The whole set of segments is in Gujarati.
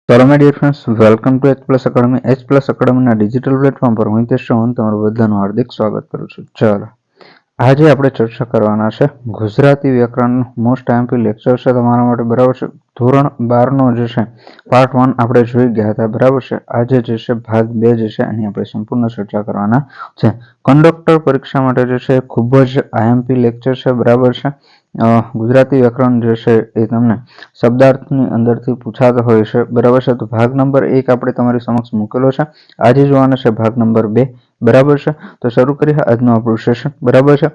તો hello my dear friends, welcome to H plus academy. H plus એકેડમીના ડિજિટલ પ્લેટફોર્મ પર હું હિતેશ ચૌહાણ તમારું બધાનું હાર્દિક સ્વાગત કરું છું. ચાલો, આજે આપણે ચર્ચા કરવાના છે ગુજરાતી વ્યાકરણનું મોસ્ટ આઈએમપી લેક્ચર છે તમારા માટે, બરાબર છે. ધોરણ 12નો જે છે પાર્ટ 1 આપણે જોઈ ગયા હતા, બરાબર છે. આજે જે છે ભાગ 2 જે છે એની આપણે સંપૂર્ણ ચર્ચા કરવાના છે. કંડક્ટર પરીક્ષા માટે જે છે ખૂબ જ આઈએમપી લેક્ચર છે, બરાબર છે. ગુજરાતી વ્યાકરણ જે છે એ તમને શબ્દાર્થની અંદરથી પૂછાતો હોય છે, બરાબર છે. તો ભાગ નંબર 1 આપણે તમારી સમક્ષ મૂકેલો છે. આજે જોવાનો છે ભાગ નંબર 2, બરાબર છે. તો શરૂ કરીએ આજનું આપણું સેશન, બરાબર છે.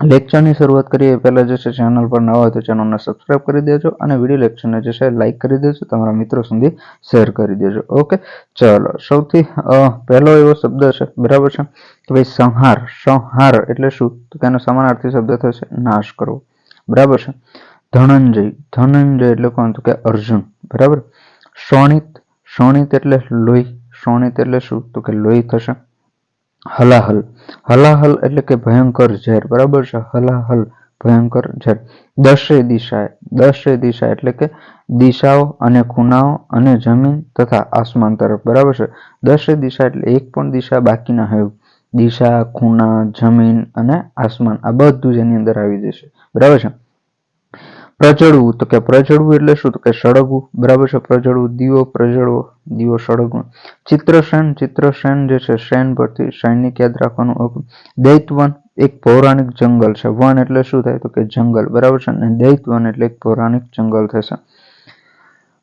લેક્ચરની શરૂઆત કરીએ પહેલા જે છે ચેનલ પર નવા હોય તો ચેનલને સબસ્ક્રાઇબ કરી દેજો અને વિડીયો લેક્ચરને જે છે લાઇક કરી દેજો, તમારા મિત્રો સુધી શેર કરી દેજો. ઓકે, ચાલો. સૌથી પહેલો એવો શબ્દ છે, બરાબર છે, કે ભાઈ સંહાર. સંહાર એટલે શું? તો તેનો સમાનાર્થી શબ્દ થશે નાશ કરવો, બરાબર છે. ધનંજય. ધનંજય એટલે કોણ? તો કે અર્જુન, બરાબર. શોણિત. શોણિત એટલે લોહી. શોણિત એટલે શું? તો કે લોહી થશે. હલાહલ. હલાહલ એટલે કે ભયંકર ઝેર, બરાબર છે. હલાહલ ભયંકર ઝેર. દશે દિશાએ. દશે દિશા એટલે કે દિશાઓ અને ખૂણાઓ અને જમીન તથા આસમાન તરફ, બરાબર છે. દશે દિશા એટલે એક પણ દિશા બાકી ના હોય. દિશા, ખૂણા, જમીન અને આસમાન આ બધું જ એની અંદર આવી જશે, બરાબર છે. પ્રજળવું. તો કે પ્રજળવું એટલે શું? તો કે સળગવું, બરાબર છે. પ્રજળવું, દીવો પ્રજળવો, દીવો સળગવો. ચિત્રસેન. ચિત્રસેન જે છે સેન પરથી સૈનિક યાદ રાખવાનું. દૈતવન એક પૌરાણિક જંગલ છે. વન એટલે શું થાય? તો કે જંગલ, બરાબર છે. અને દૈતવન એટલે એક પૌરાણિક જંગલ થશે.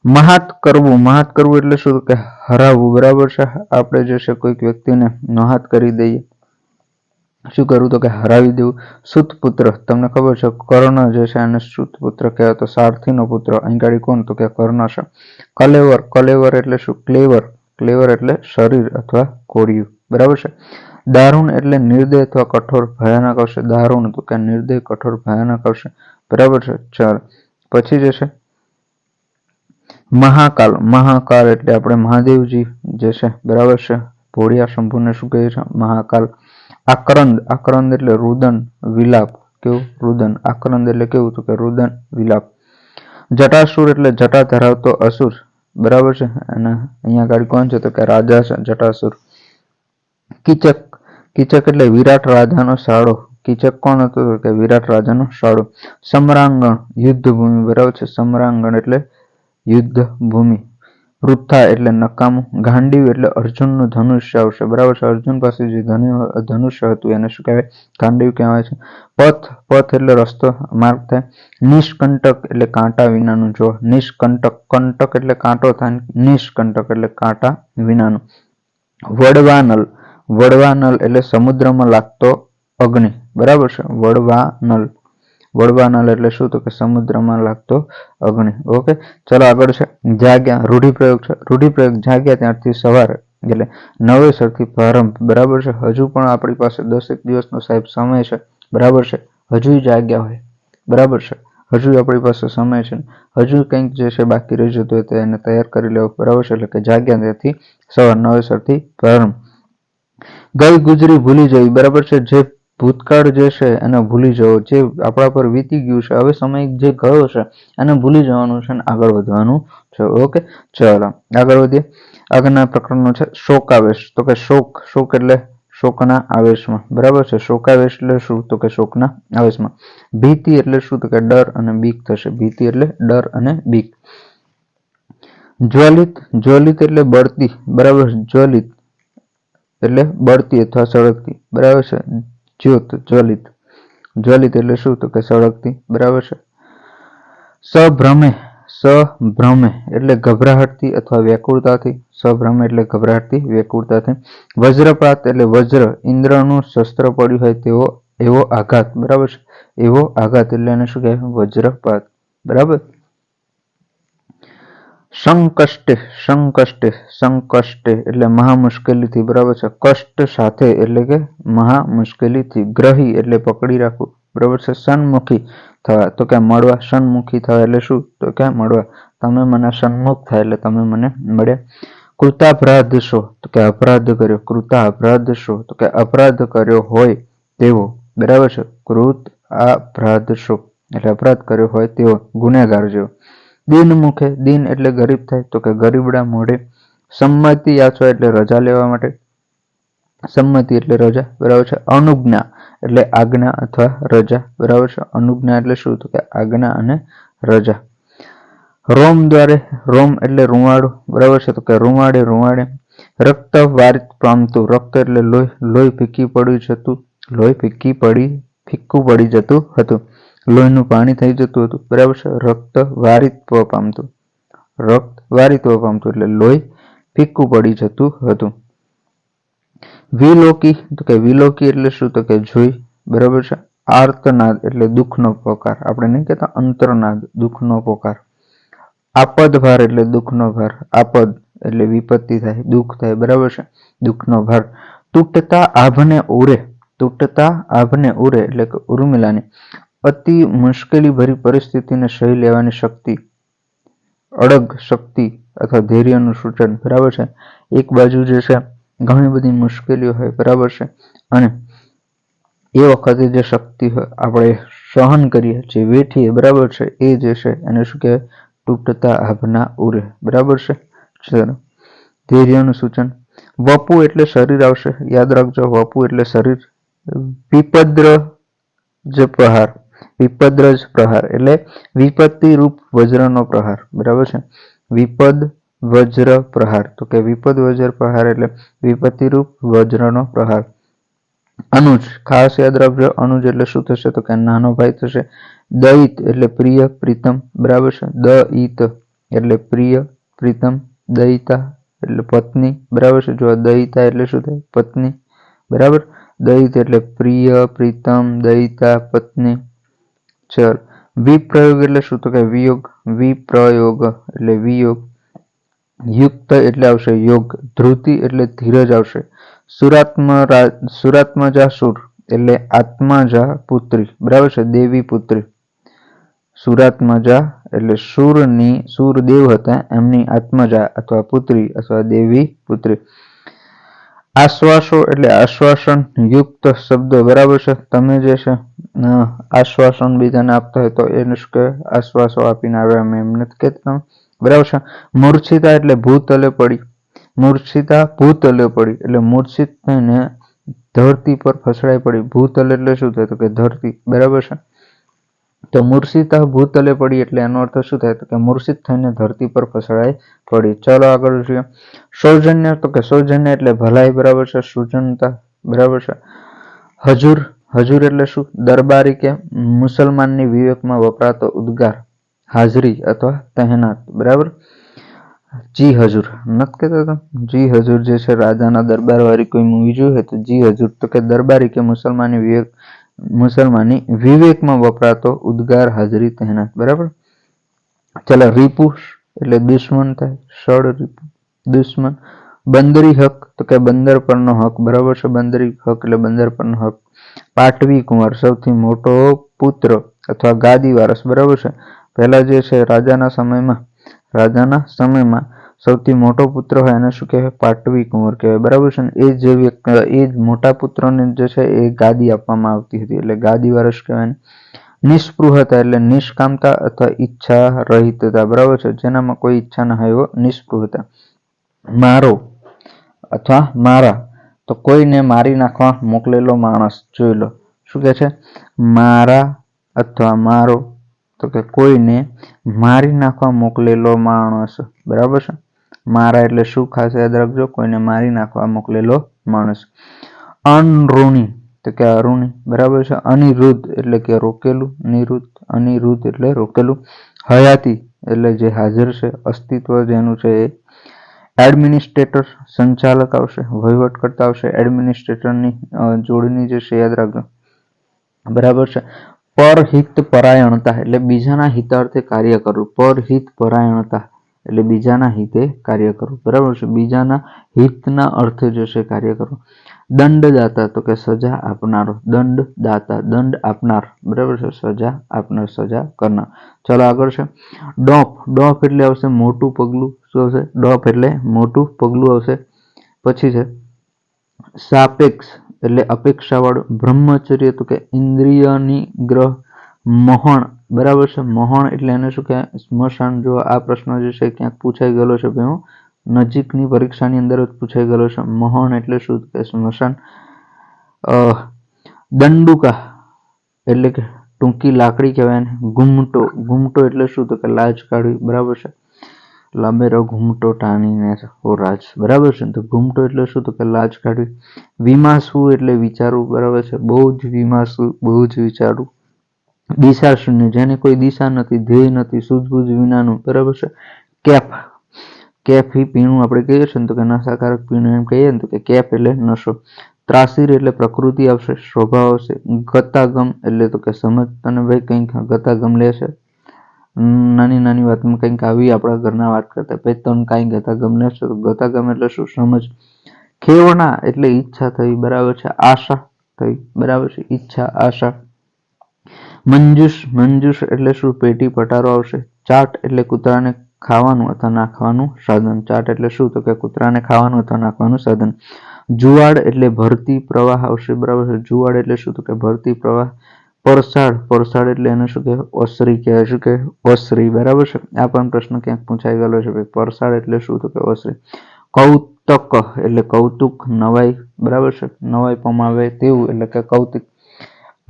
મહાત કરવું. મહાત કરવું એટલે શું? તો કે હરાવવું, બરાબર છે. આપણે જે છે કોઈક વ્યક્તિને મહાત કરી દઈએ, શું કરવું? તો કે હરાવી દેવું. સુતપુત્ર. તમને ખબર છે કર્ણ જે છે એને સુતપુત્ર કહેવાય, તો સારથીનો પુત્ર. અહીં ગાડી કોણ? તો કે કર્ણ છે. કલેવર. કલેવર એટલે શું? ક્લેવર. ક્લેવર એટલે શરીર અથવા કોળિયું, બરાબર છે. દારૂણ એટલે નિર્દય અથવા કઠોર, ભયાનક આવશે. દારૂણ તો કે નિર્દય, કઠોર, ભયાનક આવશે, બરાબર છે. ચાલો, પછી જે છે મહાકાલ. મહાકાલ એટલે આપણે મહાદેવજી જે છે, બરાબર છે. ભોળિયા શંભુને શું કહે છે? મહાકાલ. આક્રંદ. આક્રંદ એટલે રુદન, વિલાપ. કેવું? રુદન. આક્રંદ એટલે કેવું? તો કે રુદન, વિલાપ. જટાસુર એટલે જટા ધરાવતો અસુર, બરાબર છે. અને અહીંયા આગળ કોણ છે? તો કે રાજા છે જટાસુર. કીચક. કીચક એટલે વિરાટ રાજાનો શાળો. કીચક કોણ હતો? તો કે વિરાટ રાજાનો શાળો. સમરાંગણ યુદ્ધ ભૂમિ, બરાબર છે. સમરાંગણ એટલે યુદ્ધ ભૂમિ. વૃથા એટલે નકામું. ગાંડીવ એટલે અર્જુનનું ધનુષ્ય આવશે, બરાબર છે. અર્જુન પાસે જે ધનુષ્ય હતું એને શું કહેવાય? ગાંડીવ કહેવાય છે. પથ. પથ એટલે રસ્તો, માર્ગ થાય. નિષ્કંટક એટલે કાંટા વિનાનું. જો નિષ્કંટક, કંટક એટલે કાંટો થાય, નિષ્કંટક એટલે કાંટા વિનાનું. વડવાનલ. વડવાનલ એટલે સમુદ્રમાં લાગતો અગ્નિ, બરાબર છે. વડવાનલ. વડવાનલ એટલે શું? તો કે સમુદ્રમાં લાગતો અગ્નિ. ઓકે, ચલો આગળ છે જાગ્યા. રૂઢિપ્રયોગ છે. રૂઢિપ્રયોગ જાગ્યા ત્યારથી સવારે એટલે નવેસરથી પ્રારંભ, બરાબર છે. હજુ પણ આપણી પાસે 10 દિવસનો સાહેબ સમય છે, બરાબર છે. હજુ જાગ્યા હોય, બરાબર છે. હજુ આપણી પાસે સમય છે. હજુ કંઈક જે છે બાકી રહી જતું હોય તો એને તૈયાર કરી લેવું, બરાબર છે. એટલે કે જાગ્યા ત્યાંથી સવાર નવેસરથી પ્રારંભ. ગઈ ગુજરી ભૂલી જવી, બરાબર છે. જે ભૂતકાળ જે છે એને ભૂલી જવો, જે આપણા પર વીતી ગયું છે, હવે સમય જે ગયો છે એને ભૂલી જવાનું છે અને આગળ વધવાનું છે. ઓકે, ચાલો આગળ વધીએ. આગળના પ્રકરણનો છે શોકાવેશ. તો કે શોક. શોક એટલે શોકના આવેશમાં, બરાબર છે. શોકાવેશ એટલે શું? તો કે શોકના આવેશમાં. ભીતિ એટલે શું? તો કે ડર અને બીક થશે. ભીતિ એટલે ડર અને બીક. જ્વલિત. જ્વલિત એટલે બળતી, બરાબર. જ્વલિત એટલે બળતી અથવા સળગતી, બરાબર છે. જ્યોત. જ્વલિત. જ્વલિત એટલે શું? તો કે સળગતી, બરાબર છે. સભ્રમે. સભ્રમે એટલે ગભરાહટથી અથવા વ્યાકુળતાથી. સભ્રમે એટલે ગભરાહટથી, વ્યાકુળતાથી. વજ્રપાત એટલે વજ્ર, ઇન્દ્રનું શસ્ત્ર પડ્યું હોય તેવો એવો આઘાત, બરાબર છે. એવો આઘાત એટલે એને શું કહેવાય? વજ્રપાત, બરાબર. સંકષ્ટે. સંકષ્ટે. સંકષ્ટે એટલે મહા મુશ્કેલીથી, બરાબર છે. કષ્ટ સાથે એટલે કે મહા મુશ્કેલીથી. ગ્રહી એટલે પકડી રાખવું, બરાબર છે. સન્મુખી થવા તો કે મળવા. સન્મુખી થવા એટલે શું? તો કે મળવા. તમે મને સન્મુખ થાય એટલે તમે મને મળ્યા. કૃતાપરાધ શો તો કે અપરાધ કર્યો. કૃતા અપરાધ શો તો કે અપરાધ કર્યો હોય તેવો, બરાબર છે. કૃત અપરાધ શો એટલે અપરાધ કર્યો હોય તેવો, ગુનેગાર જેવો. દિન મુખે, દિન એટલે ગરીબ થાય તો કે ગરીબડા મોઢે. સંમતિ યાચવા એટલે રજા લેવા માટે, સંમતિ એટલે રજા, બરાબર છે. અનુજ્ઞા એટલે આજ્ઞા અથવા રજા, બરાબર છે. અનુજ્ઞા એટલે શું? તો કે આજ્ઞા અને રજા. રોમ દ્વારે, રોમ એટલે રૂવાડું, બરાબર છે. તો કે રૂવાડે રૂવાડે. રક્ત વારિત પામતું, રક્ત એટલે લોહી, લોહી ફીકી પડી જતું, લોહી ફીક્કું પડી જતું હતું, લોહીનું પાણી થઈ જતું હતું, બરાબર છે. રક્ત વારિત્વ પામતું, રક્ત વારિત્વ પામતું એટલે લોહી ફીક્કું પડી જતું હતું. વિલોકી, તો કે વિલોકી એટલે શું? તો કે જોઈ, બરાબર છે. આર્તનાદ એટલે દુઃખનો પોકાર, આપણે નહીં કહેતા અંતરનાદ, દુઃખનો પોકાર. આપદ ભાર એટલે દુઃખનો ભાર, આપદ એટલે વિપત્તિ થાય, દુઃખ થાય, બરાબર છે. દુઃખનો ભાર. તૂટતા આભને ઉરે, તૂટતા આભને ઉરે એટલે કે ઉર્મિલાની અતિ મુશ્કેલી ભરી પરિસ્થિતિને સહી લેવાની શક્તિ, અડગ શક્તિ અથવા ધૈર્યનું સૂચન, બરાબર છે. એક બાજુ જે છે ઘણી બધી મુશ્કેલીઓ હોય, બરાબર છે, અને એ વખતે જે શક્તિ આપણે સહન કરીએ, જે વેઠીએ, બરાબર છે, એ જે છે એને શું કહેવાય? તૂટતા આભના ઉરે, બરાબર છે. ચલો, ધૈર્યનું સૂચન. વપુ એટલે શરીર આવશે, યાદ રાખજો. વપુ એટલે શરીર. વિપદ્ર જ પ્રહાર, વિપદ્ર જ પ્રહાર એટલે વિપત્તિ રૂપ વજ્રનો પ્રહાર, બરાબર છે. વિપદ વજ્ર પ્રહાર, તો કે વિપદ વજ્ર પ્રહાર એટલે વિપત્તિ રૂપ વજ્રનો પ્રહાર. અનુજ, ખાસ યાદ રાખજો. અનુજ એટલે શું થશે? તો કે નાનો ભાઈ થશે. દયિત એટલે પ્રિય પ્રીતમ, બરાબર છે. દયિત એટલે પ્રિય પ્રીતમ. દયિતા એટલે પત્ની, બરાબર છે. જો દયિતા એટલે શું થાય? પત્ની, બરાબર. દયિત એટલે પ્રિય પ્રીતમ દયિતા પત્ની. ચલ, વિપ્રયોગ એટલે શું? તો કે વિયોગ, વિપ્રયોગ એટલે વિયોગ. યુક્ત એટલે આવશે યોગ. ધ્રુતિ એટલે ધીરજ આવશે. સુરાત્મજા સુર એટલે આત્માજા પુત્રી, બરાબર છે. દેવી પુત્રી. સુરાત્મજા એટલે સુર દેવ હતા, એમની આત્મજા અથવા પુત્રી અથવા દેવી પુત્રી. આશ્વાસો એટલે આશ્વાસન યુક્ત શબ્દો, બરાબર છે. તમે જે છે આશ્વાસન બીજાને આપતા હોય તો એને શું કહેવાય? આશ્વાસો આપીને આવે, અમે એમ નથી કહેતા, બરાબર છે. મૂર્છિતા એટલે ભૂતલે પડી, મૂર્છિતા ભૂતલે પડી એટલે મૂર્છિત થઈને ધરતી પર ફસડાઈ પડી. ભૂતલ એટલે શું થાય? તો કે ધરતી, બરાબર છે. તો મૂર્છિતા ભૂતલે પડી એટલે એનો અર્થ શું થાય? તો કે મૂર્છિત થઈને ધરતી પર ફસડાઈ પડી. ચાલો આગળ જોઈએ. સૌજન્ય, તો કે સૌજન્ય એટલે ભલાઈ, બરાબર છે. સૂજનતા, બરાબર છે. હજુર, હજુર એટલે શું? દરબારી કે મુસલમાનની વિવેકમાં વપરાતો ઉદ્ગાર. હાજરી અથવા તહેનાત, બરાબર. જી હજુર નથી કહેતા તમે? જી હજુર જે છે રાજાના દરબાર વાળી કોઈ મૂવી જોઈ હોય તો જી હજુર, તો કે દરબારી કે મુસલમાની વિવેકમાં વપરાતો ઉદ્ગાર, હાજરી, તહેનાત, બરાબર. ચાલો, રીપુ એટલે દુશ્મન થાય. ષડ રીપુ દુશ્મન. બંદરી હક, તો કે બંદર પરનો હક, બરાબર છે. બંદરી હક એટલે બંદર પરનો હક. પાટવી કુંવર સૌથી મોટો પુત્ર અથવા ગાદી વારસ, બરાબર છે. પહેલા જે છે રાજાના સમયમાં સૌથી મોટો પુત્ર હોય એને શું કહેવાય? પાટવી કુંવર કહેવાય, બરાબર છે. એ જ મોટા પુત્રને જે છે એ ગાદી આપવામાં આવતી હતી એટલે ગાદી વારસ કહેવાય. નિષ્પૃહતા એટલે નિષ્કામતા અથવા ઈચ્છા રહિતતા, બરાબર છે. જેનામાં કોઈ ઈચ્છા ના હોય એવો નિષ્પૃહતા. મારો અથવા મારા, તો કોઈને મારી નાખવા મોકલેલો માણસ. જોઈ લો શું કે છે? મારા અથવા મારો, તો કે કોઈને મારી નાખવા મોકલેલો માણસ, બરાબર છે. મારા એટલે શું? ખાસ યાદ રાખજો. કોઈને મારી નાખવા મોકલેલો માણસ. અનઋણી, તો કે અરુણી, બરાબર છે. અનિરુદ્ધ એટલે કે રોકેલું. અનિરુદ્ધ એટલે રોકેલું. હયાતી એટલે જે હાજર છે, અસ્તિત્વ જેનું છે એ. એડમિનિસ્ટ્રેટર સંચાલક આવશે, વહીવટ કરતા આવશે. એડમિનિસ્ટ્રેટરની જોડણી જે છે યાદ રાખજો, બરાબર છે. પરહિત પરાયણતા એટલે બીજાના હિતાર્થે કાર્ય કરવું. પરહિત પરાયણતા એટલે બીજાના હિતે કાર્ય કરવું, બરાબર છે. બીજાના હિતના અર્થે જે છે કાર્ય કરવું. દંડદાતા, તો કે સજા આપનારો. દંડદાતા દંડ આપનાર, બરાબર છે. સજા આપનાર, સજા કરનાર. ચાલો આગળ છે. ડોફ, ડોફ એટલે આવશે મોટું પગલું. શું આવશે? ડોફ એટલે મોટું પગલું આવશે. પછી છે સાપેક્ષ એટલે અપેક્ષાવાળું. બ્રહ્મચર્ય, તો કે ઇન્દ્રિય નિગ્રહ. મહણ, બરાબર છે. મહણ એટલે એને શું કહેવાય? સ્મશાન. જો આ પ્રશ્ન જે છે ક્યાંક પૂછાઈ ગયેલો છે ભાઈ, નજીકની પરીક્ષાની અંદર જ પૂછાઈ ગયેલો છે. મહણ એટલે શું? કે સ્મશાન. દંડુકા એટલે કે ટૂંકી લાકડી કહેવાય ને. ઘૂમટો, ઘૂમટો એટલે શું? તો કે લાજ કાઢવી, બરાબર છે. લાંબેરો ઘૂમટો ટાણીને રાજ, બરાબર છે. તો ઘૂમટો એટલે શું? તો કે લાજ કાઢવી. વિમાસવું એટલે વિચારવું, બરાબર છે. બહુ જ વિમાસવું, બહુ જ વિચારવું. દિશા શૂન્ય, જેને કોઈ દિશા નથી, ધ્યેય નથી, સૂઝબૂઝ વિનાનું, બરાબર છે. કેફ, કેફ એ પીણું આપણે કહીએ છીએ ને તો કે નશાકારક પીણું એમ કહીએ ને તો કે કેફ એટલે નશો. ત્રાસીર એટલે પ્રકૃતિ આવશે, સ્વભાવ આવશે. ગતાગમ એટલે તો કે સમજ. તને ભાઈ કંઈક ગતાગમ લેશે, નાની નાની વાતમાં કંઈક આવી આપણા ઘરના વાત કરતા, ભાઈ તને કાંઈ ગતાગમ લેશે તો ગતાગમ એટલે શું? સમજ. ખેવના એટલે ઈચ્છા થઈ, બરાબર છે. આશા થઈ, બરાબર છે. ઈચ્છા, આશા. મંજુષ, મંજુષ એટલે શું? પેટી પટારો આવશે. ચાટ એટલે કૂતરાને ખાવાનું અથવા નાખવાનું સાધન. ચાટ એટલે શું? તો કે કૂતરાને ખાવાનું અથવા નાખવાનું સાધન. જુવાડ એટલે ભરતી પ્રવાહ આવશે, બરાબર છે. જુવાડ એટલે શું? તો કે ભરતી પ્રવાહ. પરસાળ, પરસાળ એટલે એને શું કહેવાય? ઓસરી કહેવાય. શું કહેવાય? ઓસરી, બરાબર છે. આ પણ પ્રશ્ન ક્યાંક પૂછાઈ ગયેલો છે ભાઈ. પરસાળ એટલે શું? તો કે ઓસરી. કૌતક એટલે કૌતુક, નવાઈ, બરાબર છે. નવાઈ પમાવે તેવું એટલે કે કૌતુક.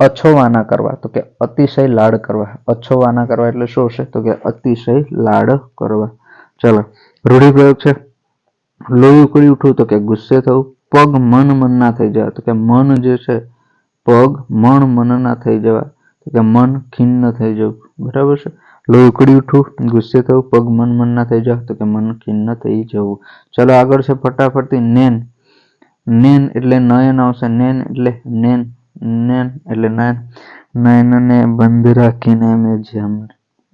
અછોવાના કરવા તો કે અતિશય લાડ કરવા. અછોવાના કરવા એટલે શું છે? તો કે અતિશય લાડ કરવા. ચલો, રૂઢિપ્રયોગ છે. લોહી ઉકળી ઉઠવું તો કે ગુસ્સે થવું. પગ મન મનના થઈ જવા તો કે મન જે છે, પગ મન મનના થઈ જવા તો કે મન ખિન્ન થઈ જવું, બરાબર છે. લોહી ઉકળી ઉઠવું, ગુસ્સે થવું, પગ મન મનના થઈ જવા તો કે મન ખિન્ન થઈ જવું. ચલો આગળ છે ફટાફટથી નેન. નેન એટલે નયન આવશે. નેન એટલે નેન, નેન એટલે નયન. નયનને બંધ રાખીને મેં જેમ,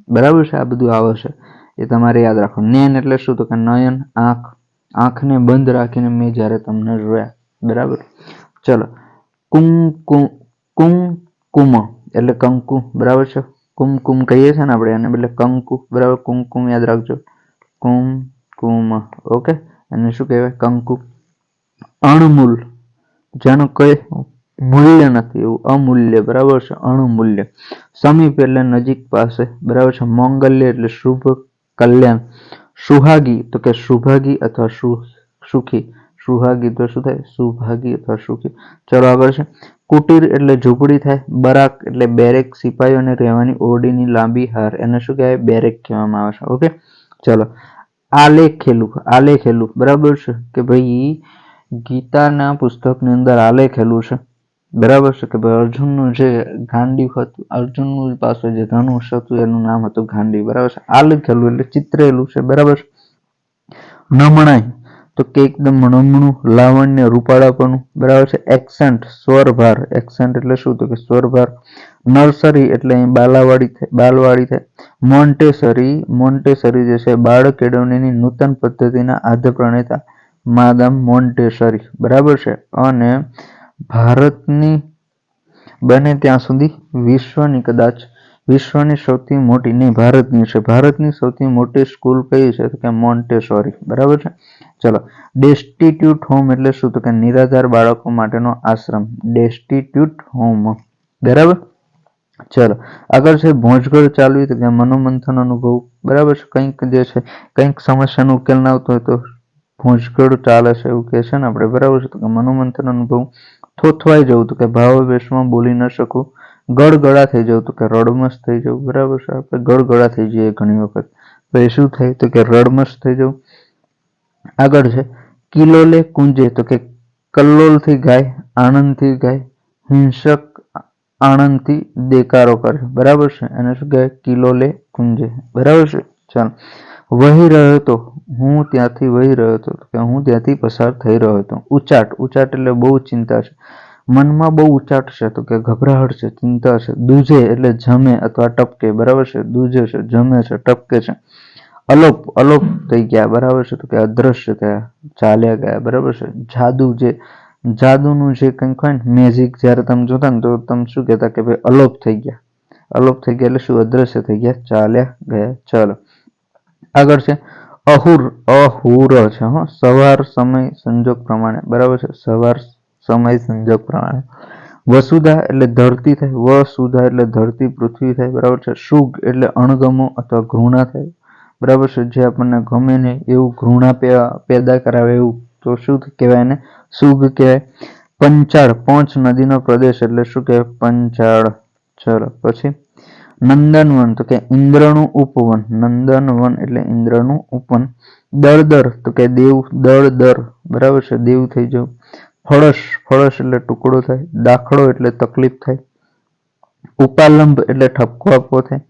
બરાબર છે. આ બધું આવે છે એ તમારે યાદ રાખો. નેન એટલે શું? તો કે નયન, આંખ. આંખને બંધ રાખીને મેં જ્યારે તમને જોયા, બરાબર. ચલો, કુમકુમ, કુમકુમ એટલે કંકુ, બરાબર છે. કુમકુમ કહીએ છીએ ને આપણે, એને બદલે કંકુ, બરાબર. કુમકુમ યાદ રાખજો. કુમકુમ, ઓકે. એને શું કહેવાય? કંકુ. અણમૂલ, જેનું કઈ મૂલ્ય નથી એવું, અમૂલ્ય, બરાબર છે. અણમૂલ્ય. સમીપ એટલે નજીક, પાસે, બરાબર છે. મંગલ્ય એટલે શુભ, કલ્યાણ. સુહાગી તો કે સુભાગી અથવા સુખી. સુહાગી તો શું થાય? સુભાગી અથવા સુખી. ચલો આગળ છે. કુટીર એટલે ઝૂંપડી થાય. બરાક એટલે બેરેક, સિપાહીઓને રહેવાની ઓરડીની લાંબી હાર, એને શું કહેવાય? બેરેક કહેવામાં આવે છે, ઓકે. ચલો, આલેખેલું, આલેખેલું, બરાબર છે. કે ભાઈ ગીતાના પુસ્તકની અંદર આલેખેલું છે, બરાબર છે. કે ભાઈ અર્જુનનું જે ગાંડીવ હતું, અર્જુનનું પાસે જે ધનુષ હતું એનું નામ હતું ગાંડીવ, બરાબર છે. આલેખેલું એટલે ચિત્રેલું છે, બરાબર છે. નમણાઈ તો કે એકદમ નમણું, લાવણ્ય, રૂપાળાપણું, બરાબર છે. એક્સેન્ટ, સ્વરભાર. એક્સેન્ટ એટલે શું? તો કે સ્વરભાર. નર્સરી એટલે અહીં બાલાવાડી થાય, બાલવાડી થાય. મોન્ટેસરી, મોન્ટેસરી જે છે બાળ કેળવણીની નૂતન પદ્ધતિના આદ્ય પ્રણેતા માદામ મોન્ટેસરી, બરાબર છે. અને ભારતની બને ત્યાં સુધી વિશ્વની, કદાચ વિશ્વની સૌથી મોટી નહીં, ભારતની છે. ભારતની સૌથી મોટી સ્કૂલ કઈ છે? તો કે મોન્ટેસોરી, બરાબર છે. ચલો, ડેસ્ટિટ્યુટ હોમ એટલે શું? તો કે નિરાધાર બાળકો માટેનો આશ્રમ. ડેસ્ટિટ્યુટ હોમ, બરાબર. ચલો આગળ છે. ભોંજગળ ચાલવી તો કે મનોમંથન અનુભવ, બરાબર છે. કંઈક જે છે, કંઈક સમસ્યાનો ઉકેલ ના આવતો હોય તો ભોંજગળ ચાલે છે એવું કહે છે ને આપણે, બરાબર છે. તો કે મનોમંથન અનુભવ. થોથવાઈ જવું તો કે ભાવાવેશમાં બોલી ન શકવું. ગળગળા થઈ જવું તો કે રડમસ થઈ જવું, બરાબર છે. આપણે ગળગળા થઈ જઈએ ઘણી વખત, તો એ શું થાય? તો કે રડમસ થઈ જવું. આગળ છે. કિલોલે કુંજે તો કે કલ્લોલથી ગાય, આનંદથી ગાય. હિંસક આનંદથી દેકારો કરે, બરાબર છે. એને શું કહેવાય? કિલોલે કુંજે, બરાબર છે. ચાલો, વહી રહ્યો હતો, હું ત્યાંથી વહી રહ્યો હતો કે હું ત્યાંથી પસાર થઈ રહ્યો હતો. ઉચાટ, ઉચાટ એટલે બહુ ચિંતા છે, મનમાં બહુ ઉચાટ છે તો કે ગભરાહટ છે, ચિંતા છે. દૂજે એટલે જમે અથવા ટપકે, બરાબર છે. દૂજે છે, જમે છે, ટપકે છે. અલોપ, અલોપ થઈ ગયા, બરાબર છે. તો કે અદ્રશ્ય થયા, ચાલ્યા ગયા, બરાબર છે. જાદુ, જે જાદુનું જે કંઈક હોય ને, મેજિક, જ્યારે તમે જોતા ને તો તમે શું કહેતા? કે ભાઈ અલોપ થઈ ગયા. અલોપ થઈ ગયા એટલે શું? અદ્રશ્ય થઈ ગયા, ચાલ્યા ગયા. ચલો આગળ છે. અહુર, અહુર છે, સવાર, સમય, સંજોગ પ્રમાણે, બરાબર છે. સવાર, સમય, સંજોગ પ્રમાણે. વસુધા એટલે ધરતી થાય, વસુધા એટલે ધરતી પૃથ્વી થાય, બરાબર છે. સુગ એટલે અણગમો અથવા ઘૃણા થાય, બરાબર છે. જે આપણને ગમે નહીં એવું ઘૃણા પેદા કરાવે એવું, તો શું કહેવાય એને? સુગ કહેવાય. પંચાળ, પોંચ નદીનો પ્રદેશ એટલે શું કહેવાય? પંચાળ. ચલો પછી નંદનવન તો કે ઇન્દ્રનું ઉપવન, નંદનવન એટલે ઇન્દ્રનું ઉપવન. દળદર તો કે દેવ, દળદર, બરાબર છે, દેવ થઈ જવું. ફળસ, ફળસ એટલે ટુકડો થાય. દાખલો એટલે તકલીફ થાય. ઉપાલંબ એટલે ઠપકો આપવો થાય.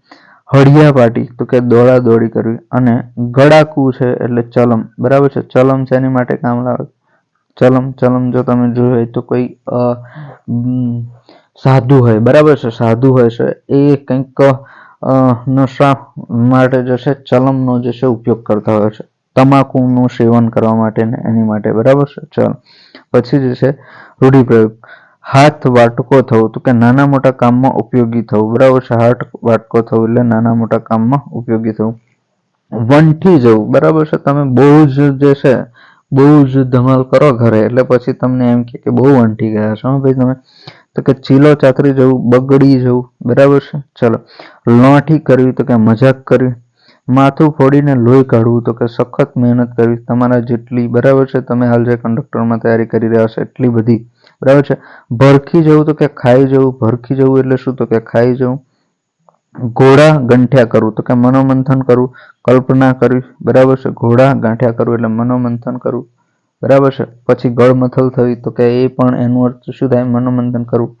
હળિયા પાટી તો કે દોડા દોડી કરવી. અને ગળાકુ છે એટલે ચલમ, બરાબર છે. ચલમ છે એની માટે કામ લાવે. ચલમ, ચલમ જો તમે જોયું હોય તો કોઈ સાધુ હોય, બરાબર છે, સાધુ હોય છે, એ કંઈક નશા માટે જે છે ચલમનો જે છે ઉપયોગ કરતા હોય છે, તમાકુનું સેવન કરવા માટે ને એની માટે, બરાબર છે. ચાલો પછી જે છે રૂઢિપ્રયોગ. હાથ વાટકો થવું તો કે નાના મોટા કામમાં ઉપયોગી થવું, બરાબર છે. હાથ વાટકો થવું એટલે નાના મોટા કામમાં ઉપયોગી થવું. વંઠી જવું, બરાબર છે. તમે બહુ જ જે છે બહુ જ ધમાલ કરો ઘરે એટલે પછી તમને એમ કે બહુ વંઠી ગયા છો ભાઈ તમે, તો કે ચીલો ચાતરી જવું, બગડી જવું, બરાબર છે. ચલો લોઠી કરવી તો કે મજાક કરવી. માથું ફોડીને લોહી કાઢવું તો કે સખત મહેનત કરવી તમારા જેટલી, બરાબર છે. તમે હાલ જે કંડક્ટરમાં તૈયારી કરી રહ્યા છો એટલી બધી, બરાબર છે. ભરખી જવું તો કે ખાઈ જવું, ભરખી જવું એટલે શું? તો કે ખાઈ જવું. ઘોડા ગંઠ્યા કરવું તો કે મનોમંથન કરવું, કલ્પના કરવી, બરાબર છે. ઘોડા ગાંઠ્યા કરવું એટલે મનોમંથન કરવું, બરાબર છે. પછી ગળમથલ થવી તો કે એ પણ એનું અર્થ શું થાય? મનોમંથન કરવું.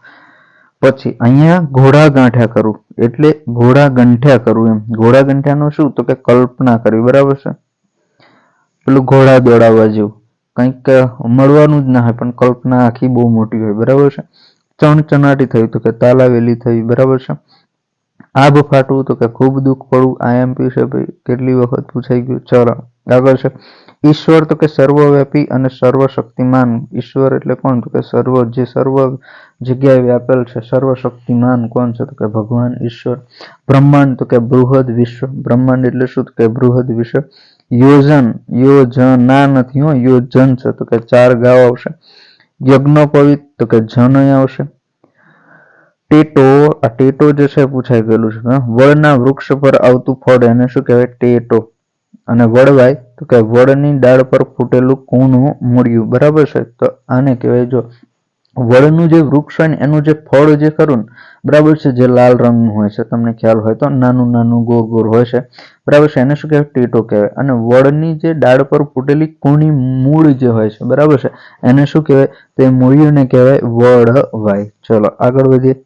પછી અહીંયા ઘોડા ગાંઠ્યા કરવું એટલે ઘોડા ગંઠ્યા કરવું એમ. ઘોડા ગંઠ્યાનું શું? તો કે કલ્પના કરવી, બરાબર છે. પેલું ઘોડા દોડાવવા જેવું કંઈક મળવાનું જ ના હોય પણ કલ્પના આખી બહુ મોટી હોય, બરાબર છે. ચણચનાટી થવી તો કે તાલાવેલી થવી, બરાબર છે. આભ ફાટવું તો કે ખૂબ દુઃખ પડવું. IMP છે ભાઈ, કેટલી વખત પૂછાઈ ગયું. ચલો આગળ છે ઈશ્વર તો કે સર્વવ્યાપી અને સર્વશક્તિમાન. ઈશ્વર એટલે કોણ? તો કે સર્વ, જે સર્વ જગ્યાએ વ્યાપેલ છે. સર્વશક્તિમાન કોણ છે? તો કે ભગવાન ઈશ્વર. બ્રહ્માંડ તો કે બૃહદ વિશ્વ. બ્રહ્માંડ એટલે શું? તો કે બૃહદ વિશ્વ. યોજન, યોજના નથી હો, યોજન છે તો કે 4 ગાવ આવશે. યજ્ઞોપવિત તો કે જન આવશે. ટેટો, આ ટેટો જે છે પૂછાઈ ગયેલું છે. વડના વૃક્ષ પર આવતું ફળ એને શું કહેવાય? ટેટો. અને વડવાય તો કે વડની ડાળ પર ફૂટેલું કૂણું મૂળિયું, બરાબર છે. તો આને કહેવાય, જો વડનું જે વૃક્ષ હોય ને એનું જે ફળ જે ખરું ને, બરાબર છે, જે લાલ રંગનું હોય છે, તમને ખ્યાલ હોય તો નાનું નાનું ગોળ ગોળ હોય છે, બરાબર છે. એને શું કહેવાય? ટેટો કહેવાય. અને વડની જે ડાળ પર ફૂટેલી કૂણી મૂળ જે હોય છે, બરાબર છે, એને શું કહેવાય? તે મૂળિયુંને કહેવાય વડવાય. ચલો આગળ વધીએ.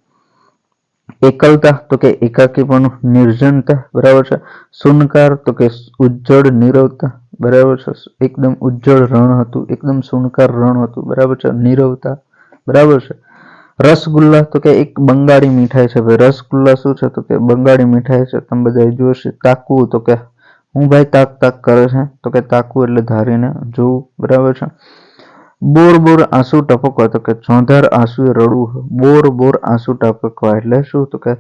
એકલતા તો કે એકાકીપણું, નિર્જનતા, બરાબર છે. સુનકાર તો કે ઉજ્જળ નીરવતા, બરાબર છે. એકદમ ઉજ્જળ રણ હતું, એકદમ સુનકાર રણ હતું, બરાબર છે. નીરવતા, બરાબર છે. રસગુલ્લા તો કે એક બંગાળી મીઠાઈ છે ભાઈ. રસગુલ્લા શું છે? તો કે બંગાળી મીઠાઈ છે, તમે બધા જોશે. તાકવું તો કે હું ભાઈ તાક તાક કરે છે, તો કે તાકવું એટલે ધારીને જોવું, બરાબર છે. બોર બોર આંસુ ટપકવા તો કે ચોધાર આંસુએ રડવું. બોર બોર આંસુ ટપકવા એટલે શું? તો કે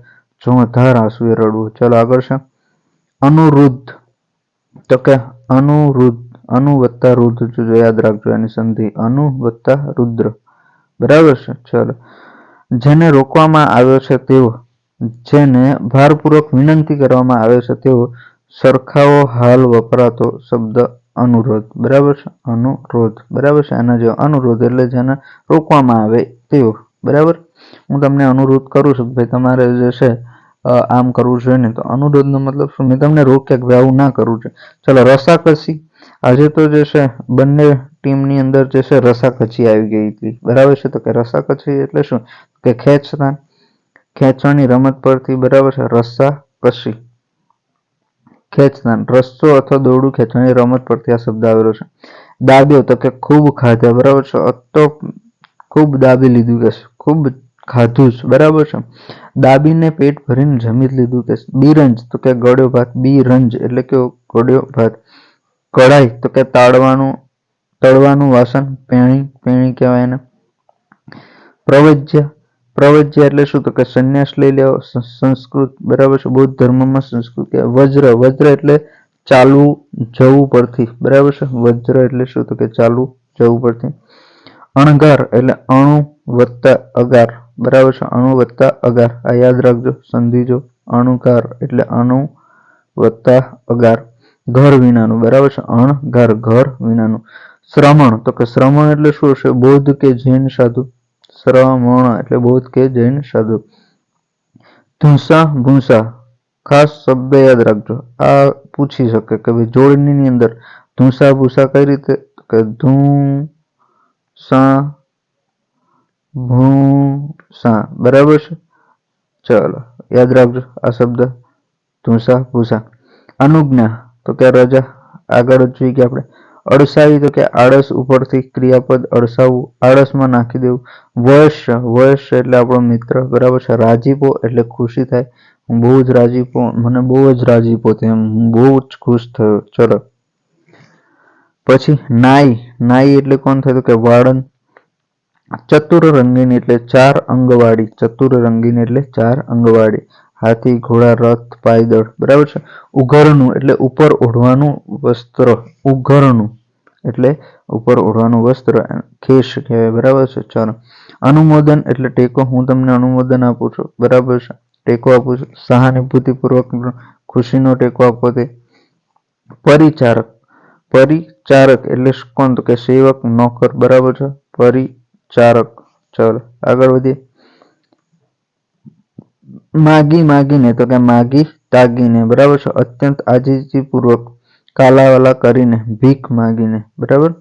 ચોધાર આંસુએ રડવું. ચલો આગળ છે અનુરુદ્ધ તો કે અનુરુદ્ધ, અનુ વત્તા રુદ્ર, જો યાદ રાખજો એની સંધિ, અનુ વત્તા રુદ્ર, બરાબર છે. ચલો જેને રોકવામાં આવ્યો છે તેઓ, જેને ભારપૂર્વક વિનંતી કરવામાં આવે છે તેઓ, સરખાઓ હાલ વપરાતો શબ્દ અનુરોધ, બરાબર છે. અનુરોધ, બરાબર છે. આના જે અનુરોધ એટલે જેને રોકવામાં આવે તેઓ, બરાબર. હું તમને અનુરોધ કરું છું ભાઈ તમારે જે છે આમ કરવું જોઈએ ને, તો અનુરોધનો મતલબ શું? મેં તમને રોક્યા કે આવું ના કરવું છે. ચલો રસાકસી. આજે તો જે છે બંને ટીમની અંદર જે છે રસાકસી આવી ગઈ હતી, બરાબર છે. તો કે રસાકસી એટલે શું? કે ખેંચતાણ, ખેંચવાની રમત પરથી, બરાબર છે. રસાકસી, ખેંચતાણ, રસ્સો અથવા દોરડું ખેંચવાની રમત પરથી આ શબ્દ આવેલો છે. દાબ્યો તો કે ખૂબ ખાધા, બરાબર છે. તો ખૂબ દાબી લીધું કે ખૂબ ખાધું જ, બરાબર છે. દાબીને પેટ ભરીને જમી લીધું કે. બિરંજ તો કે ગળ્યો ભાત. બિરંજ એટલે કે ગળ્યો ભાત. કઢાઈ તો કે તળવાનું વાસણ, પેણી, પેણી કહેવાય એને. પ્રવજ્ય, પ્રવજ્ય એટલે શું? તો કે સંન્યાસ લઈ લેવો. સંસ્કૃત, બરાબર છે. બૌદ્ધ ધર્મમાં સંસ્કૃત કહેવાય. વજ્ર, વજ્ર એટલે ચાલવું જવું પરથી, બરાબર છે. વજ્ર એટલે શું? તો કે ચાલવું જવું પરથી. અણગાર એટલે અણુ વત્તા અગાર, બરાબર છે, અણુ વત્તા અગાર, આ યાદ રાખજો, સંધિજો. અણુકાર એટલે અણુ વત્તા અગાર, ઘર વિનાનું, બરાબર છે, અણઘાર, ઘર વિનાનું. શ્રમણ તો કે શ્રમણ એટલે શું હશે? બૌદ્ધ કે જૈન સાધુ. શ્રમણ એટલે બૌદ્ધ કે જૈન સાધુ. ધૂસા ભૂસા, ખાસ શબ્દ યાદ રાખજો, આ પૂછી શકે કે ભાઈ જોડણીની અંદર ધૂસા ભૂસા કઈ રીતે, કે ધૂસા ભૂસા, બરાબર છે. ચલો યાદ રાખજો આ શબ્દ ધૂસા ભૂસા. અનુજ્ઞા તો કે રજા, આગળ જ જોઈ ગયા આપણે. અળસાવી તો કે આળસ ઉપરથી ક્રિયાપદ અળસાવવું, આળસમાં નાખી દેવું. વશ, વશ એટલે આપણો મિત્ર, બરાબર છે. રાજીપો એટલે ખુશી થાય, હું બહુ જ રાજીપો, મને બહુ જ રાજીપો થયો, હું બહુ જ ખુશ થયો. ચલો પછી નાઈ, નાઈ એટલે કોણ થાય તો કે વાળંદ. ચતુર રંગીન એટલે ચાર અંગવાળી, ચતુર રંગીન એટલે ચાર અંગવાળી. હાથી, ઘોડા, રથ, પાયદળ, બરાબર છે. ઉઘરનું એટલે ઉપર ઓઢવાનું વસ્ત્ર, ઉઘરનું એટલે ઉપર ઓઢવાનું વસ્ત્ર, ખેશ કહેવાય, બરાબર છે. ચાલો અનુમોદન એટલે ટેકો, હું તમને અનુમોદન આપું છું, બરાબર છે, ટેકો આપું છું. સહાનુભૂતિપૂર્વક ખુશીનો ટેકો આપવો તે. પરિચારક, પરિચારક એટલે કોણ તો કે સેવક, નોકર, બરાબર છે, પરિચારક. ચાલો આગળ વધીએ. માગી માગીને તો કે માગી તાગીને, બરાબર છે, અત્યંત આજીજીપૂર્વક કાલાવાલા કરીને, ભીખ માગીને, બરાબર.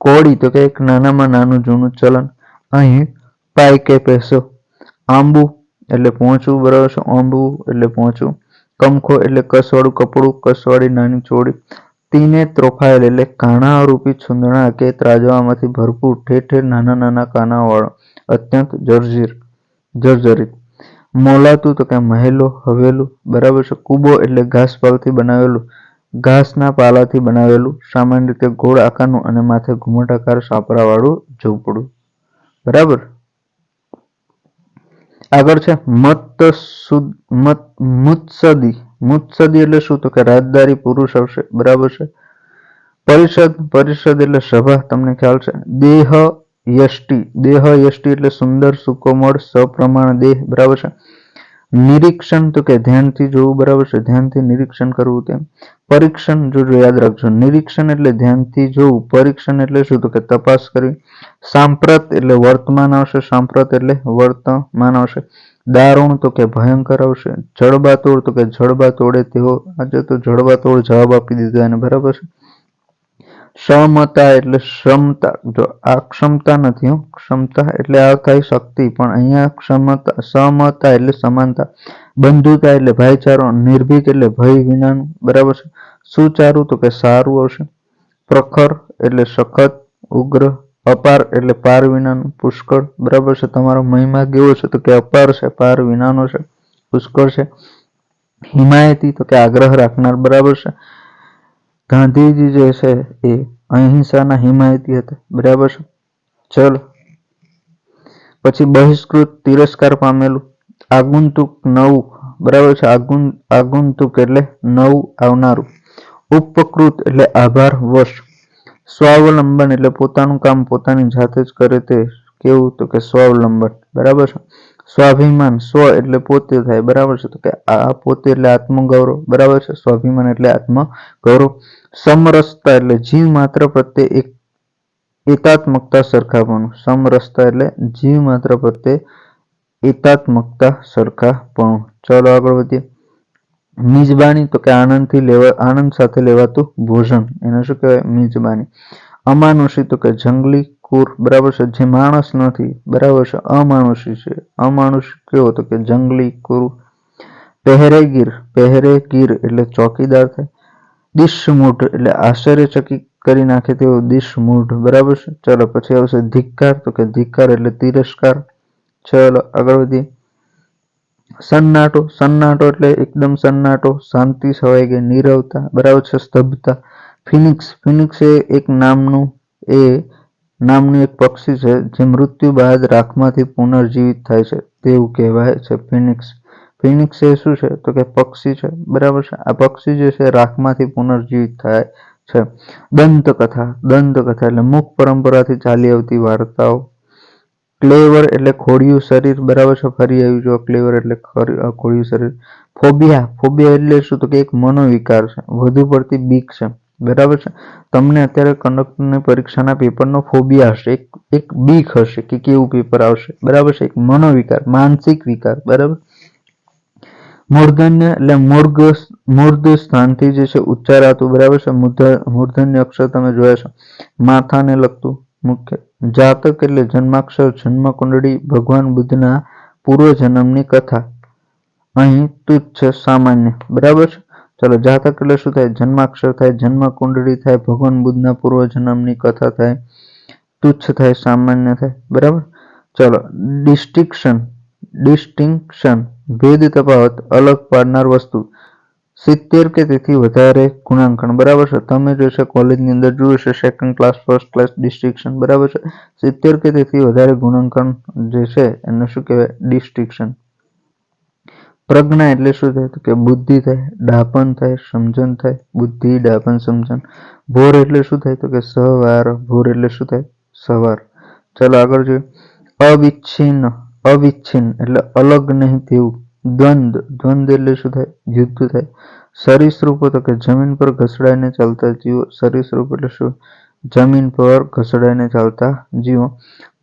કોળી તો કે એક નાનામાં નાનું જૂનું ચલન. અહીં પાય કે પૈસો. આંબુ એટલે પહોંચવું, બરાબર છે, આંબુ એટલે પહોંચવું. કમખો એટલે કસવાળું કપડું, કસવાળી નાની ચોળી. તીને ત્રોફાયેલ એટલે કાણા રૂપી છૂંદણા કે ત્રાજવામાંથી ભરપૂર, ઠેર ઠેર નાના નાના કાના વાળો, અત્યંત જર્જરિત. મોલાતું તો કે મહેલો, હવેલું, બરાબર છે. કૂબો એટલે ઘાસપાલથી બનાવેલું, ઘાસના પાલાથી બનાવેલું, સામાન્ય રીતે ગોળ આકારનું અને માથે ઘુમટાકાર સાપરાવાળું ઝૂંપડું, બરાબર. આગળ છે મુત્સદી. મુત્સદી એટલે શું તો કે રાજદારી પુરુષ આવશે, બરાબર છે. પરિષદ, પરિષદ એટલે સભા, તમને ખ્યાલ છે. દેહ યષ્ટિ, દેહ યષ્ટિ એટલે સુંદર સુકોમળ સપ્રમાણ દેહ, બરાબર છે. નિરીક્ષણ તો કે ધ્યાનથી જોવું, બરાબર છે, ધ્યાનથી નિરીક્ષણ કરવું તેમ. પરીક્ષણ જોજો, યાદ રાખજો, નિરીક્ષણ એટલે ધ્યાનથી જોવું, પરીક્ષણ એટલે શું તો કે તપાસ કરવી. સાંપ્રત એટલે વર્તમાન આવશે, સાંપ્રત એટલે વર્તમાન આવશે. દારૂણ તો કે ભયંકર આવશે. જડબાતોડ તો કે જડબાતોડે તેઓ, આજે તો જડબાતોડ જવાબ આપી દીધો એને, બરાબર છે. ક્ષમતા એટલે ક્ષમતા, જો આ ક્ષમતા નથી, ક્ષમતા એટલે આ થાય શક્તિ, પણ અહીંયા ક્ષમતા, સમતા એટલે સમાનતા. બંધુતા એટલે ભાઈચારો. નિર્ભીક એટલે ભય વિનાનું, બરાબર છે. સુચારું તો કે સારું આવશે. પ્રખર એટલે સખત, ઉગ્ર. અપાર એટલે પાર વિનાનું, પુષ્કળ, બરાબર છે. તમારો મહિમા કેવો છે તો કે અપાર છે, પાર વિનાનો છે, પુષ્કળ છે. હિમાયતી તો કે આગ્રહ રાખનાર, બરાબર છે. ગાંધીજી જે છે એ અહિંસાના હિમાયતી હતા, બરાબર છે. ચલો પછી બહિષ્કૃત, તિરસ્કાર પામેલું. આગુંતુક, નવું, બરાબર છે. આગુંતુક એટલે નવું આવનારું. ઉપકૃત એટલે આભાર વશ. સ્વાવલંબન એટલે પોતાનું કામ પોતાની જાતે જ કરે તે, કેવું તો કે સ્વાવલંબન, બરાબર છે. સ્વાભિમાન, સ્વ એટલે પોતે થાય, બરાબર છે, તો કે આ પોતે એટલે આત્મગૌરવ, બરાબર છે. સ્વાભિમાન એટલે આત્મગૌરવ. સમરસતા એટલે જીવ માત્ર પ્રત્યે એકાત્મકતા સરખાપણું. સમરસતા એટલે જીવ માત્ર પ્રત્યે એકાત્મકતા સરખાપણું. ચાલો આગળ વધીએ. મિજબાની તો કે આનંદ સાથે લેવાતું ભોજન, એને શું કહેવાય? મિજબાની. અમાનુષી તો કે જંગલી, કુર, બરાબર છે, જે માણસ નથી, બરાબર છે, અમાનુષી છે. અમાનુષી કેવો તો કે જંગલી, કુર. પહેરેગીર, પહેરેગીર એટલે ચોકીદાર થાય. દિશમૂઢ એટલે આશ્ચર્યચકિત કરી નાખે તેવો, દિશમૂઢ, બરાબર છે. ચાલો પછી આવશે ધિક્કાર તો કે ધિક્કાર એટલે તિરસ્કાર. ચાલો આગળ વધીએ. સન્નાટો, સન્નાટો એટલે એકદમ સન્નાટો, શાંતિ છવાઈ ગઈ, નીરવતા, બરાબર છે, સ્તબ્ધતા. ફિનિક્સ, ફિનિક્સ એ એક નામનું એક પક્ષી છે જે મૃત્યુ બાદ રાખમાંથી પુનર્જીવિત થાય છે તેવું કહેવાય છે. ફિનિક્સ, ફિનિક્સ એ શું છે તો કે પક્ષી છે, બરાબર છે. આ પક્ષી જે છે રાખમાંથી પુનર્જીવિત થાય છે. દંતકથા, દંતકથા એટલે મુખ પરંપરાથી ચાલી આવતી વાર્તાઓ. ક્લેવર એટલે ખોડિયું શરીર, બરાબર છે. ફરી આવ્યું જો ક્લેવર એટલે ખોડિયું શરીર. ફોબિયા એટલે શું? તો કે એક મનોવિકાર છે, વધુ પડતી બીક છે, બરાબર છે. તમને અત્યારે કંડક્ટરની પરીક્ષાના પેપરનો ફોબિયા હશે, એક બીક હશે કે કેવું પેપર આવશે, બરાબર છે. એક મનોવિકાર, માનસિક વિકાર, બરાબર. મૂર્ધન્ય એટલે મૂર્ધ સ્થાનથી જે છે ઉચ્ચારાતું, બરાબર છે. મૂર્ધન્ય અક્ષર તમે જોયા છે, માથાને લગતું મુખ્ય. જાતક એટલે જન્માક્ષર, જન્મ કુંડળી, ભગવાન બુદ્ધના પૂર્વજન્મની કથા. અહીં તુચ્છ સામાન્ય, બરાબર છે. ચલો, જાતક એટલે શું થાય? જન્માક્ષર થાય, જન્મ કુંડળી થાય, ભગવાન બુદ્ધના પૂર્વજન્મની કથા થાય, તુચ્છ થાય, સામાન્ય થાય, બરાબર. ચલો, ડિસ્ટિંક્શન ભેદ, તફાવત, અલગ પાડનાર વસ્તુ. 70 કે તેથી વધારે ગુણાંકન, બરાબર છે. તમે જો છે કોલેજની અંદર જોયું છે second class, first class, distinction, બરાબર છે. 70 કે તેથી વધારે ગુણાંકન જે છે એને શું કહેવાય? ડિસ્ટિંક્શન. પ્રજ્ઞા એટલે શું થાય? તો કે બુદ્ધિ થાય, ડાપણ થાય, સમજણ થાય. બુદ્ધિ, ડાપણ, સમજણ. ભોર એટલે શું થાય? તો કે સવાર. ભોર એટલે શું થાય? સવાર. ચાલો આગળ જોઈએ. અવિચ્છિન્ન એટલે અલગ નહીં તેવું. દ્વંદ એટલે શું થાય? યુદ્ધ થાય. સરીસૃપ તો કે જમીન પર ઘસડાઈને ચાલતા જીવો. સરીસૃપ એટલે શું? જમીન પર ઘસડાઈને ચાલતા જીવો.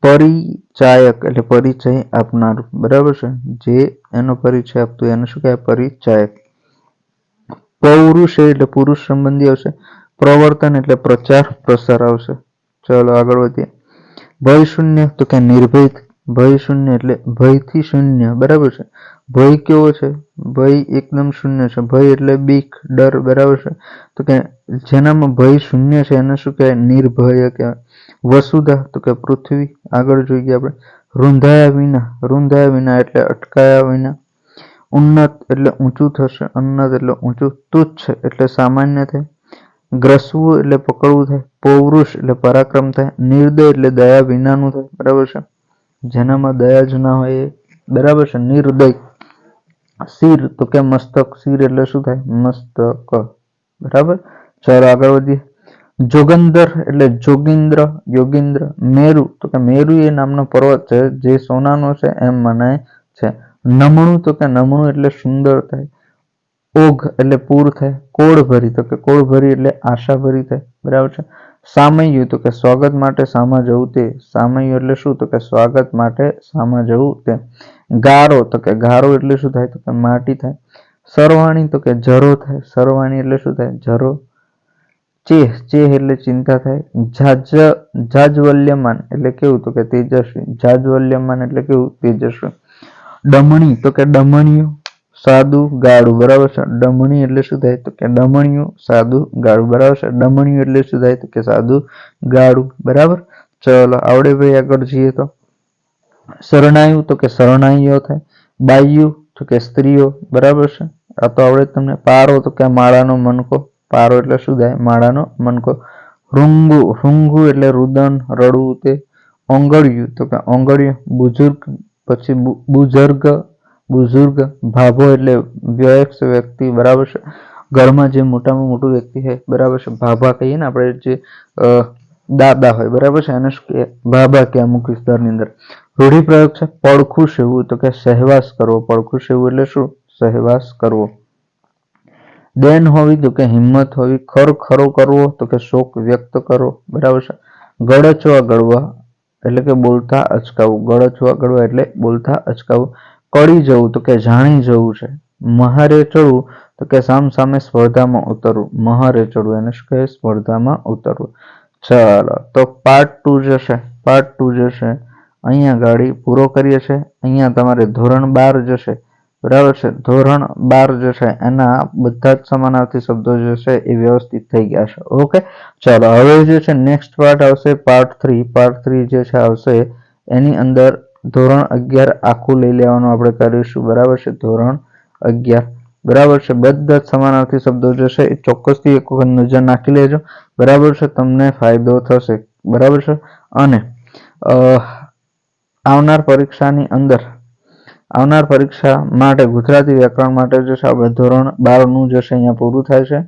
પરિચાયક એટલે પરિચય આપનારું, બરાબર છે. જે એનો પરિચય આપતું એને શું કહેવાય? પરિચાયક. પૌરુષ એટલે પુરુષ સંબંધી આવશે. પ્રવર્તન એટલે પ્રચાર પ્રસાર આવશે. ચાલો આગળ વધીએ. ભય શૂન્ય તો કે નિર્ભય. ભય શૂન્ય એટલે ભયથી શૂન્ય, બરાબર છે. ભય કેવો છે? ભય એકદમ શૂન્ય છે. ભય એટલે બીક, ડર, બરાબર છે. તો કે જેનામાં ભય શૂન્ય છે એને શું કહેવાય? નિર્ભય કહેવાય. વસુધા તો કે પૃથ્વી. આગળ જોઈએ આપણે. રૂંધાયા વિના એટલે અટકાયા વિના. ઉન્નત એટલે ઊંચું થશે. ઉન્નત એટલે ઊંચું. તુચ્છ એટલે સામાન્ય થાય. ગ્રસવું એટલે પકડવું થાય. પૌરુષ એટલે પરાક્રમ થાય. નિર્દય એટલે દયા વિનાનું થાય, બરાબર છે. જેનામાં દયા જ ના હોય એ, બરાબર છે, નિર્દય. શિર તો કે મસ્તક. શિર એટલે શું થાય? મસ્તક, બરાબર. ચાલો આગળ વધીએ. જોગંદર એટલે યોગીન્દ્ર. મેરુ તો કે મેરુ એ નામનો પર્વત છે જે સોનાનો છે એમ મનાય છે. નમણું તો કે નમણું એટલે સુંદર થાય. ઓઘ એટલે પૂર થાય. કોળભરી તો કે કોળભરી એટલે આશાભરી થાય, બરાબર છે. સામૈયું તો કે સ્વાગત માટે સામા જવું તે. સામૈયું એટલે શું? તો કે સ્વાગત માટે સામા જવું તે. ગારો તો કે ગારો એટલે શું થાય? તો કે માટી થાય. સરવાણી તો કે જરો થાય. સરવાણી એટલે શું થાય? જરો. ચેહ એટલે ચિંતા થાય. જાજવલ્યમાન એટલે કેવું? તો કે તેજસ્વી. જાજવલ્યમાન એટલે કેવું? તેજસ્વી. ડમણી તો કે ડમણિયું, સાદું, ગાળું, બરાબર છે. ડમણી એટલે શું થાય? તો કે ડમણિયું, સાદું, ગાળું, બરાબર છે. ડમણિયું એટલે શું થાય? તો કે સાદું, ગાળું, બરાબર. ચલો આવડે ભાઈ આગળ જઈએ તો. શરણાયું તો કે શરણાઈઓ થાય. બાયુ તો કે સ્ત્રીઓ, બરાબર છે. આ તો આવડે તમને. પારો તો કે માળાનો મનકો. પારો એટલે શું થાય? માળાનો મનકો. રૂંગુ એટલે રુદન, રડવું તે. ઓંગળિયું તો કે ઓંગળિયું. બુઝુર્ગ પછી બુઝુર્ગ. ભાભો એટલે વયસ્ક વ્યક્તિ, બરાબર છે. ઘરમાં જે મોટામાં મોટું વ્યક્તિ છે, બરાબર છે, ભાભા કહીએ ને આપણે, જે દાદા હોય, બરાબર છે, એને શું કહીએ? ભાભા કે અમુક વિસ્તારની અંદર. રૂઢિપ્રયોગ છે. પડખું સેવવું તો કે સહેવાસ કરવો. પડખું સેવવું એટલે શું? સહેવાસ કરવો. દેન હોવી તો કે હિંમત હોવી. ખરો કરવો તો કે શોક વ્યક્ત કરવો, બરાબર છે. ગળચવા ગળવા એટલે કે બોલતા અચકાવવું. ગળચવા ગળવા એટલે બોલતા અચકાવવું. કળી જવું તો કે જાણી જવું છે. મહારે ચડવું તો કે સામે સ્પર્ધામાં ઉતરવું. મહારે ચડવું એને શું કહે? સ્પર્ધામાં ઉતરવું. ચાલો તો પાર્ટ 2 જશે. પાર્ટ 2 જશે અહીંયા ગાડી પૂરો કરીએ છીએ. અહીંયા તમારે ધોરણ 12 જશે, બરાબર છે. ધોરણ 12 જશે એના બધા જ સમાનાર્થી શબ્દો જે છે એ વ્યવસ્થિત થઈ ગયા છે. ઓકે, ચાલો હવે જે છે નેક્સ્ટ પાર્ટ આવશે, પાર્ટ 3. પાર્ટ 3 જે છે આવશે એની અંદર ધોરણ 11 આખું લઈ લેવાનું આપણે કરીશું, બરાબર છે. ધોરણ 11, બરાબર છે. બધા જ સમાનાર્થી શબ્દો જે છે એ ચોક્કસથી એક વખત નજર નાખી લેજો, બરાબર છે. તમને ફાયદો થશે, બરાબર છે. અને આવનાર પરીક્ષા માટે ગુજરાતી વ્યાકરણ માટે જે છે આપણે ધોરણ 12 નું જે છે અહીંયા પૂરું થાય છે.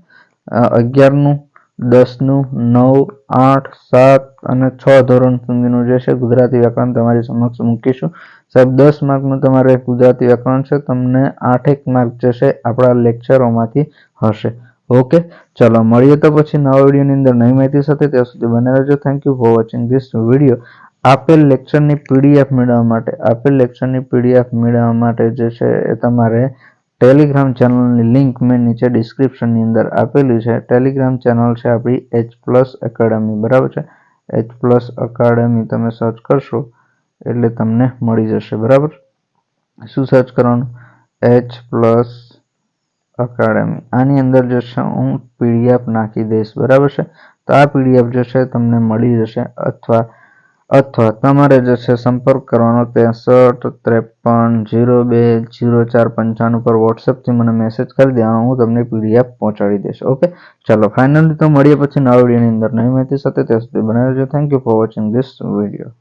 11 નું 10નું 9, 8, 7 અને 6 ધોરણ સુધીનું જે છે ગુજરાતી વ્યાકરણ તમારી સમક્ષ મૂકીશું. સાહેબ 10 માર્કનું તમારે ગુજરાતી વ્યાકરણ છે, તમને 8 માર્ક જે છે આપણા લેક્ચરોમાંથી હશે. ઓકે, ચલો મળીએ તો પછી નવા વિડીયોની અંદર નવી માહિતી સાથે. ત્યાં સુધી બને રહેજો. Thank you for watching this video. આપેલ લેક્ચરની પીડીએફ મેળવવા માટે જે છે એ તમારે ટેલિગ્રામ ચેનલની લિંક મેં નીચે ડિસ્ક્રિપ્શનની અંદર આપેલી છે. ટેલિગ્રામ ચેનલ છે આપણી H+ એકેડમી, બરાબર છે. H+ એકેડમી તમે સર્ચ કરશો એટલે તમને મળી જશે, બરાબર. શું સર્ચ કરવાનું? H+ academy. આની અંદર જે છે હું પીડીએફ નાખી દઈશ, બરાબર છે. તો આ પીડીએફ જે છે તમને મળી જશે. અથવા તમારે જે છે સંપર્ક કરવાનો 63 53 02 04 95 પર વોટ્સએપથી મને મેસેજ કરી દેવાનો, હું તમને પીડીએફ પહોંચાડી દઈશ. ઓકે, ચાલો ફાઇનલી તો મળીએ પછી નવા વિડીયોની અંદર નવી માહિતી સાથે. ત્યાં સુધી બનાવી રહેજો. Thank you for watching this video.